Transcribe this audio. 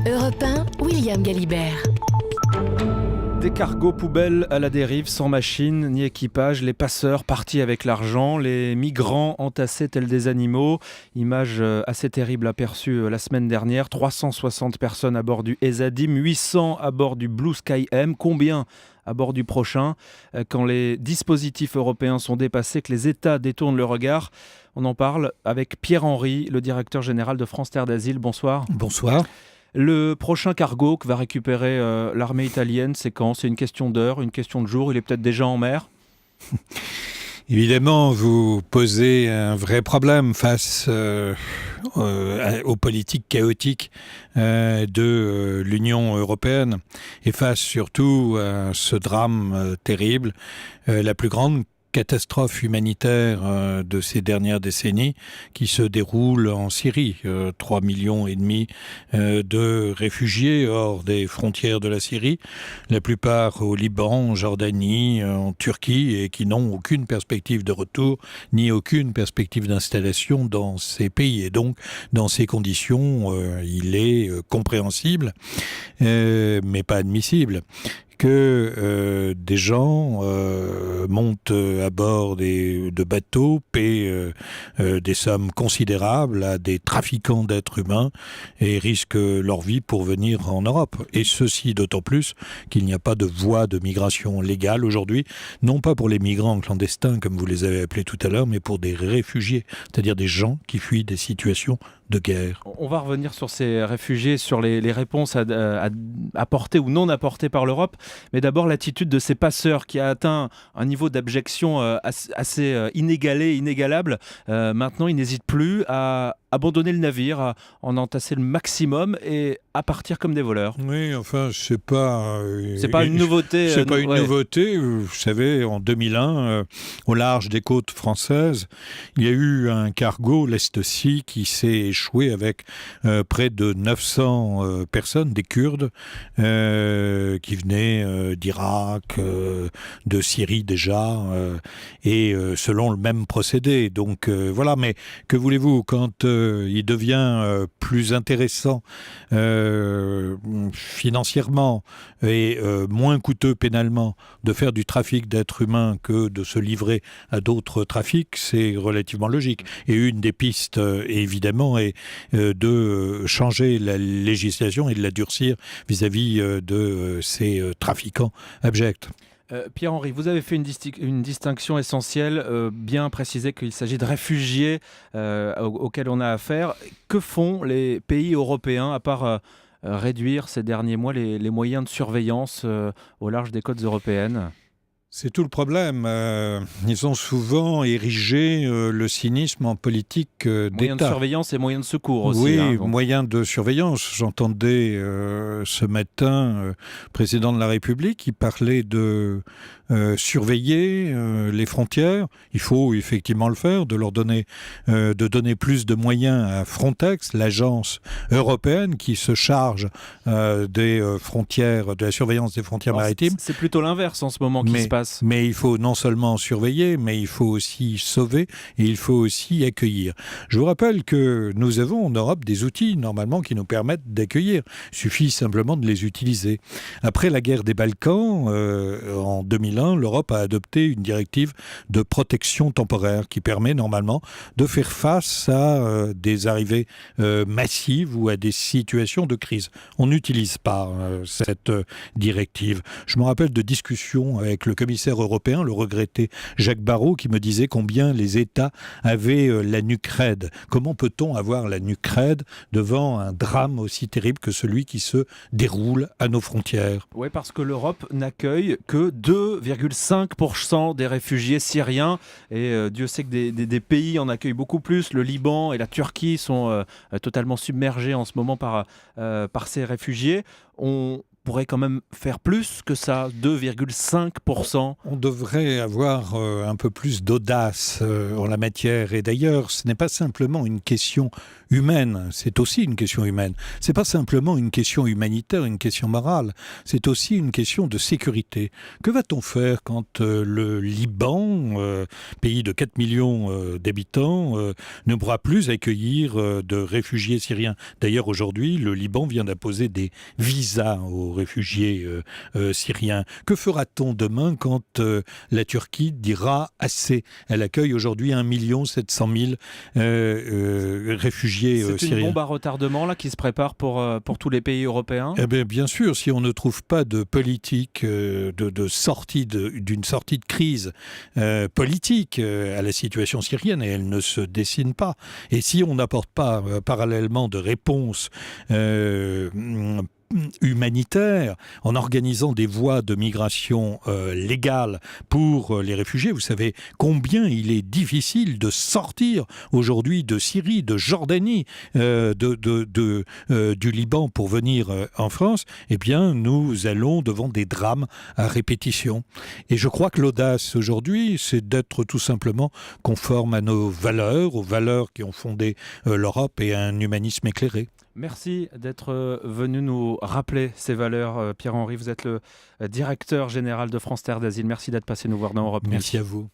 Europe 1, William Galibert. Des cargos poubelles à la dérive, sans machine ni équipage, les passeurs partis avec l'argent, les migrants entassés tels des animaux. Image assez terrible aperçue la semaine dernière. 360 personnes à bord du Esadim, 800 à bord du Blue Sky M. Combien à bord du prochain? Quand les dispositifs européens sont dépassés, que les États détournent le regard. On en parle avec Pierre Henry, le directeur général de France Terre d'Asile. Bonsoir. Bonsoir. Le prochain cargo que va récupérer l'armée italienne, c'est quand? C'est une question d'heure, une question de jour? Il est peut-être déjà en mer? Évidemment, vous posez un vrai problème face aux politiques chaotiques de l'Union européenne et face surtout à ce drame terrible, la plus grande catastrophe humanitaire de ces dernières décennies qui se déroule en Syrie. 3,5 millions de réfugiés hors des frontières de la Syrie, la plupart au Liban, en Jordanie, en Turquie, et qui n'ont aucune perspective de retour ni aucune perspective d'installation dans ces pays. Et donc, dans ces conditions, il est compréhensible, mais pas admissible, que des gens montent à bord de bateaux, paient des sommes considérables à des trafiquants d'êtres humains et risquent leur vie pour venir en Europe. Et ceci d'autant plus qu'il n'y a pas de voie de migration légale aujourd'hui, non pas pour les migrants clandestins comme vous les avez appelés tout à l'heure, mais pour des réfugiés, c'est-à-dire des gens qui fuient des situations de guerre. On va revenir sur ces réfugiés, sur les réponses à apportées ou non apportées par l'Europe. Mais d'abord, l'attitude de ces passeurs qui a atteint un niveau d'abjection assez inégalé, inégalable. Maintenant, ils n'hésitent plus à abandonner le navire, à en entasser le maximum et à partir comme des voleurs. Oui, enfin, c'est pas une nouveauté. C'est pas une nouveauté. Vous savez, en 2001, au large des côtes françaises, il y a eu un cargo, l'Est-Sea, qui s'est échoué avec près de 900 personnes, des Kurdes, qui venaient d'Irak, de Syrie déjà, et selon le même procédé. Donc voilà, mais que voulez-vous, quand il devient plus intéressant financièrement et moins coûteux pénalement de faire du trafic d'êtres humains que de se livrer à d'autres trafics, c'est relativement logique. Et une des pistes, évidemment, est de changer la législation et de la durcir vis-à-vis de ces trafiquants abjects. Pierre-Henry, vous avez fait une distinction essentielle, bien préciser qu'il s'agit de réfugiés auxquels on a affaire. Que font les pays européens, à part réduire ces derniers mois les moyens de surveillance au large des côtes européennes ? C'est tout le problème. Ils ont souvent érigé le cynisme en politique d'État. Moyens de surveillance et moyens de secours aussi. Oui, moyens de surveillance. J'entendais ce matin le président de la République qui parlait de surveiller les frontières. Il faut effectivement le faire, de donner plus de moyens à Frontex, l'agence européenne qui se charge des frontières, de la surveillance des frontières maritimes. C'est plutôt l'inverse en ce moment qui se passe. Mais il faut non seulement surveiller, mais il faut aussi sauver et il faut aussi accueillir. Je vous rappelle que nous avons en Europe des outils normalement qui nous permettent d'accueillir. Il suffit simplement de les utiliser. Après la guerre des Balkans, en 2001, l'Europe a adopté une directive de protection temporaire qui permet normalement de faire face à des arrivées massives ou à des situations de crise. On n'utilise pas cette directive. Je me rappelle de discussions avec le commissaire européen, le regretté Jacques Barrot, qui me disait combien les États avaient la nuque raide. Comment peut-on avoir la nuque raide devant un drame aussi terrible que celui qui se déroule à nos frontières? Oui, parce que l'Europe n'accueille que 2,5% des réfugiés syriens. Et Dieu sait que des pays en accueillent beaucoup plus. Le Liban et la Turquie sont totalement submergés en ce moment par ces réfugiés. On pourrait quand même faire plus que ça, 2,5%. On devrait avoir un peu plus d'audace en la matière. Et d'ailleurs, ce n'est pas simplement une question humaine, c'est aussi une question humaine. Ce n'est pas simplement une question humanitaire, une question morale, c'est aussi une question de sécurité. Que va-t-on faire quand le Liban, pays de 4 millions d'habitants, ne pourra plus accueillir de réfugiés syriens? D'ailleurs, aujourd'hui, le Liban vient d'apposer des visas aux réfugiés syriens. Que fera-t-on demain quand la Turquie dira assez? Elle accueille aujourd'hui 1 700 000 réfugiés syriens. C'est une bombe à retardement là, qui se prépare pour tous les pays européens? Eh bien sûr, si on ne trouve pas de politique de sortie d'une sortie de crise politique à la situation syrienne, et elle ne se dessine pas, et si on n'apporte pas parallèlement de réponse humanitaire, en organisant des voies de migration légales pour les réfugiés. Vous savez combien il est difficile de sortir aujourd'hui de Syrie, de Jordanie, du Liban pour venir en France. Eh bien, nous allons devant des drames à répétition. Et je crois que l'audace aujourd'hui, c'est d'être tout simplement conforme à nos valeurs, aux valeurs qui ont fondé l'Europe et à un humanisme éclairé. Merci d'être venu nous rappeler ces valeurs. Pierre-Henri, vous êtes le directeur général de France Terre d'Asile. Merci d'être passé nous voir dans Europe. Merci à vous.